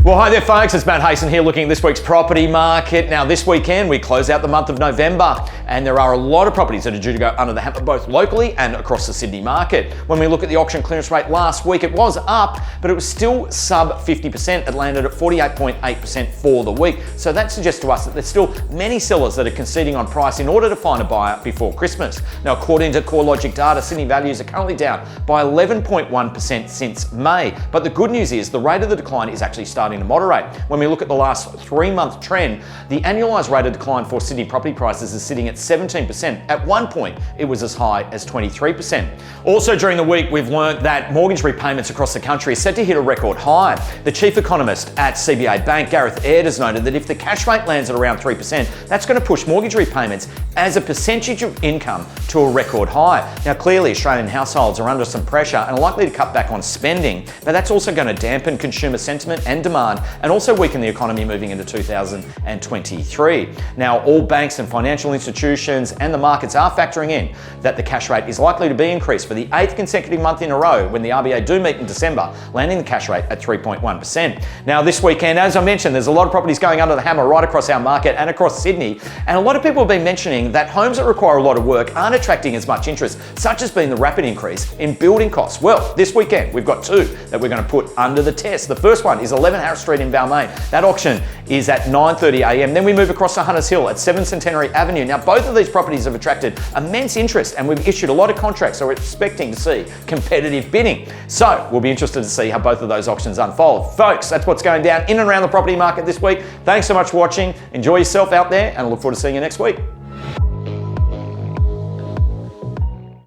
Well, hi there folks, it's Matt Hayson here looking at this week's property market. Now this weekend we close out the month of November and there are a lot of properties that are due to go under the hammer both locally and across the Sydney market. When we look at the auction clearance rate last week, it was up, but it was still sub 50%. It landed at 48.8% for the week. So that suggests to us that there's still many sellers that are conceding on price in order to find a buyer before Christmas. Now according to CoreLogic data, Sydney values are currently down by 11.1% since May. But the good news is the rate of the decline is actually starting to moderate. When we look at the last 3-month trend, the annualized rate of decline for Sydney property prices is sitting at 17%. At one point, it was as high as 23%. Also during the week, we've learned that mortgage repayments across the country are set to hit a record high. The chief economist at CBA Bank, Gareth Aird, has noted that if the cash rate lands at around 3%, that's going to push mortgage repayments as a percentage of income to a record high. Now clearly, Australian households are under some pressure and are likely to cut back on spending, but that's also going to dampen consumer sentiment and demand and also weaken the economy moving into 2023. Now, all banks and financial institutions and the markets are factoring in that the cash rate is likely to be increased for the 8th consecutive month in a row when the RBA do meet in December, landing the cash rate at 3.1%. Now, this weekend, as I mentioned, there's a lot of properties going under the hammer right across our market and across Sydney, and a lot of people have been mentioning that homes that require a lot of work aren't attracting as much interest, such as being the rapid increase in building costs. Well, this weekend, we've got two that we're going to put under the test. The first one is 11 Harris Street in Balmain. That auction is at 9:30 a.m. Then we move across to Hunters Hill at 7 Centenary Avenue. Now, both of these properties have attracted immense interest and we've issued a lot of contracts, so we're expecting to see competitive bidding. So we'll be interested to see how both of those auctions unfold. Folks, that's what's going down in and around the property market this week. Thanks so much for watching. Enjoy yourself out there and I look forward to seeing you next week.